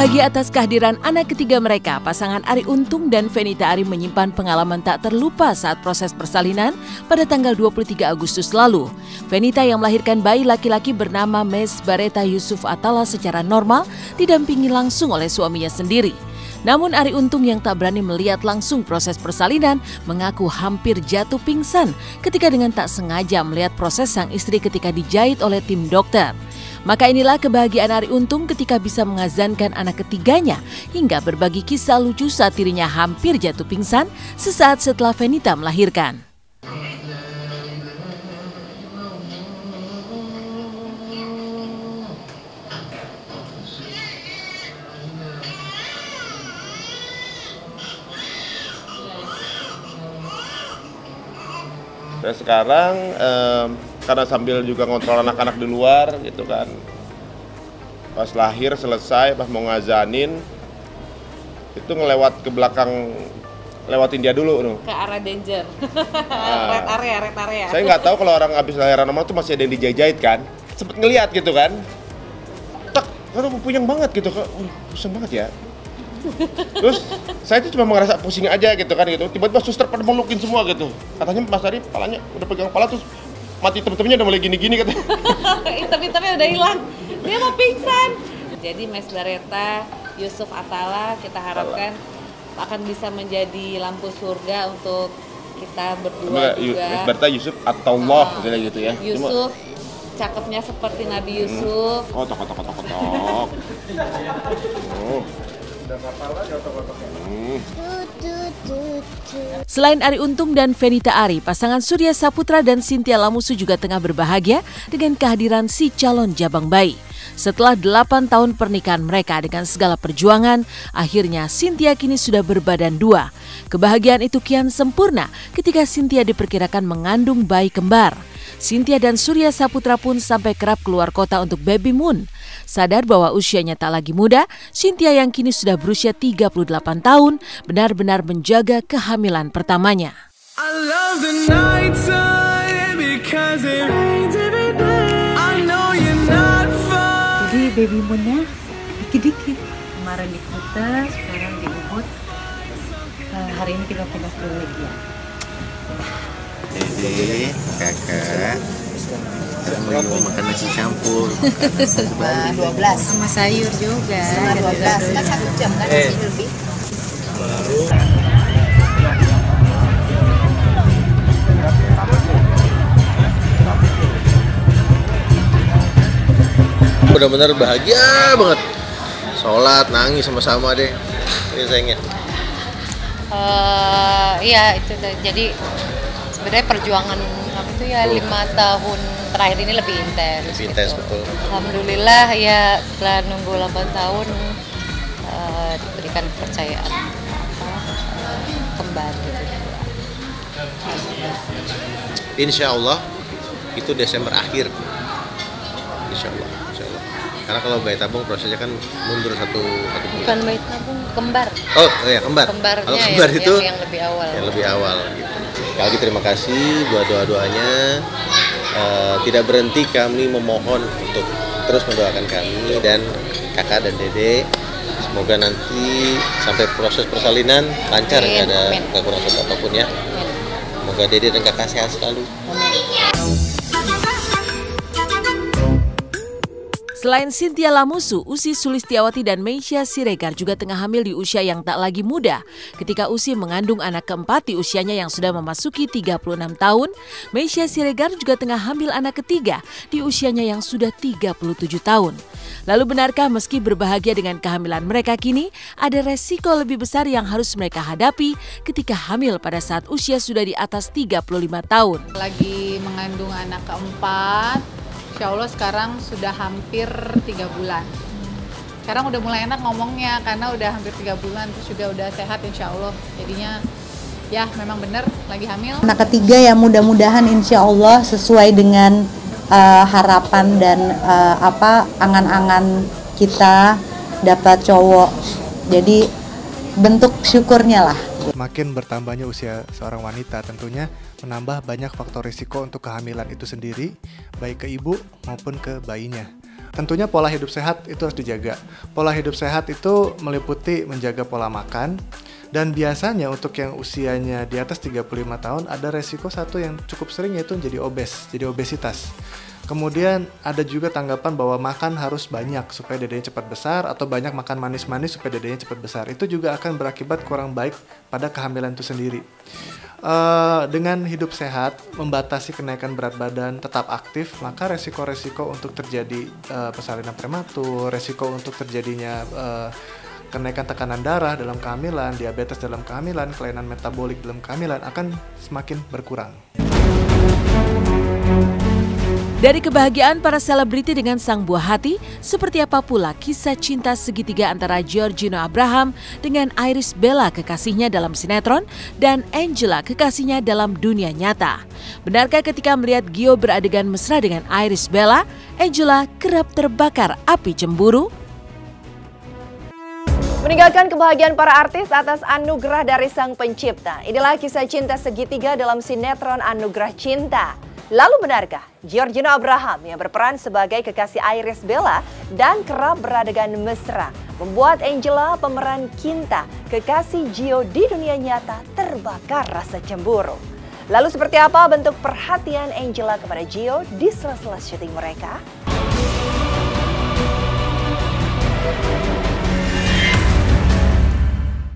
Bahagia atas kehadiran anak ketiga mereka, pasangan Arie Untung dan Fenita Arie menyimpan pengalaman tak terlupa saat proses persalinan pada tanggal 23 Agustus lalu. Fenita yang melahirkan bayi laki-laki bernama Mes Bareta Yusuf Atala secara normal didampingi langsung oleh suaminya sendiri. Namun Arie Untung yang tak berani melihat langsung proses persalinan mengaku hampir jatuh pingsan ketika dengan tak sengaja melihat proses sang istri ketika dijahit oleh tim dokter. Maka inilah kebahagiaan Arie Untung ketika bisa mengazankan anak ketiganya hingga berbagi kisah lucu saat dirinya hampir jatuh pingsan sesaat setelah Fenita melahirkan. Dan sekarang karena sambil juga ngontrol anak-anak di luar gitu kan, pas lahir selesai, pas mau ngazanin itu ngelewat ke belakang, lewatin dia dulu tuh. Ke arah danger, red area. Saya nggak tahu kalau orang habis lahiran normal tuh masih ada yang dijahit kan, sempet ngeliat gitu kan, tak, aduh puyeng banget gitu, pusing banget ya. Terus saya tuh cuma merasa pusing aja gitu kan gitu. Tiba-tiba suster pada melukin semua gitu. Katanya Mas Arie palanya udah pegang kepala terus mati temen-temennya udah mulai gini-gini katanya. Hitam-hitamnya udah hilang. Dia mau pingsan. Jadi Mes Bareta Yusuf Atala kita harapkan akan bisa menjadi lampu surga untuk kita berdua juga. Mes Bareta Yusuf Atala misalnya gitu ya. Yusuf cakepnya seperti Nabi Yusuf. Oh, tok. Oh. Selain Arie Untung dan Fenita Arie, pasangan Surya Saputra dan Cynthia Lamusu juga tengah berbahagia dengan kehadiran si calon jabang bayi. Setelah 8 tahun pernikahan mereka dengan segala perjuangan, akhirnya Cynthia kini sudah berbadan 2. Kebahagiaan itu kian sempurna ketika Cynthia diperkirakan mengandung bayi kembar. Cynthia dan Surya Saputra pun sampai kerap keluar kota untuk baby moon. Sadar bahwa usianya tak lagi muda, Cynthia yang kini sudah berusia 38 tahun benar-benar menjaga kehamilan pertamanya. Jadi baby moonnya dikit-dikit. Kemarin di Kuta, sekarang di Ubud. Hari ini kita pindah ke Legia. Dede, kakak, mau makan nasi campur. 12 sama sayur juga. 12 kan 1 jam kan masih lebih. Benar-benar bahagia banget. Sholat, nangis sama-sama deh. Ini sayangnya. Iya itu jadi sebenarnya perjuangan apa itu ya 5 tahun terakhir ini lebih intens. Lebih intens gitu. betul. Alhamdulillah ya setelah nunggu 8 tahun diberikan kepercayaan kembar gitu. Insya Allah itu Desember akhir. Insya Allah. Karena kalau bayi tabung prosesnya kan mundur satu bulan. Bukan bayi tabung, kembar. Oh iya kembar. Kembarnya kalau kembar itu yang lebih awal. Yang lebih awal gitu. Sekali lagi terima kasih buat doa-doanya. Tidak berhenti kami memohon untuk terus mendoakan kami dan kakak dan dede. Semoga nanti sampai proses persalinan lancar, nggak ada kekurangan apapun ya. Semoga dede dan kakak sehat selalu. Selain Cynthia Lamusu, Ussy Sulistiawati dan Meisya Siregar juga tengah hamil di usia yang tak lagi muda. Ketika Ussy mengandung anak keempat di usianya yang sudah memasuki 36 tahun, Meisya Siregar juga tengah hamil anak ketiga di usianya yang sudah 37 tahun. Lalu benarkah meski berbahagia dengan kehamilan mereka kini, ada resiko lebih besar yang harus mereka hadapi ketika hamil pada saat usia sudah di atas 35 tahun? Lagi mengandung anak keempat. Insya Allah sekarang sudah hampir 3 bulan. Sekarang udah mulai enak ngomongnya karena udah hampir 3 bulan terus juga udah sehat insya Allah. Jadinya ya memang benar lagi hamil. Anak ketiga ya mudah-mudahan insya Allah sesuai dengan harapan dan angan-angan kita dapat cowok. Jadi bentuk syukurnya lah. Semakin bertambahnya usia seorang wanita tentunya menambah banyak faktor risiko untuk kehamilan itu sendiri, baik ke ibu maupun ke bayinya. tentunya pola hidup sehat itu harus dijaga. Pola hidup sehat itu meliputi menjaga pola makan, dan biasanya untuk yang usianya di atas 35 tahun ada resiko satu yang cukup sering, yaitu jadi obesitas. Kemudian ada juga tanggapan bahwa makan harus banyak supaya dadanya cepat besar, atau banyak makan manis-manis supaya dadanya cepat besar. Itu juga akan berakibat kurang baik pada kehamilan itu sendiri. Dengan hidup sehat, membatasi kenaikan berat badan, tetap aktif, maka resiko-resiko untuk terjadi persalinan prematur, resiko untuk terjadinya kenaikan tekanan darah dalam kehamilan, diabetes dalam kehamilan, kelainan metabolik dalam kehamilan akan semakin berkurang. Dari kebahagiaan para selebriti dengan sang buah hati, seperti apa pula kisah cinta segitiga antara Giorgino Abraham dengan Iris Bella kekasihnya dalam sinetron dan Angela kekasihnya dalam dunia nyata. Benarkah ketika melihat Gio beradegan mesra dengan Iris Bella, Angela kerap terbakar api cemburu? Meninggalkan kebahagiaan para artis atas anugerah dari Sang Pencipta. Inilah kisah cinta segitiga dalam sinetron Anugerah Cinta. Lalu benarkah Giorgino Abraham yang berperan sebagai kekasih Iris Bella dan kerap beradegan mesra membuat Angela, pemeran Kinta, kekasih Gio di dunia nyata, terbakar rasa cemburu? Lalu seperti apa bentuk perhatian Angela kepada Gio di sela-sela syuting mereka?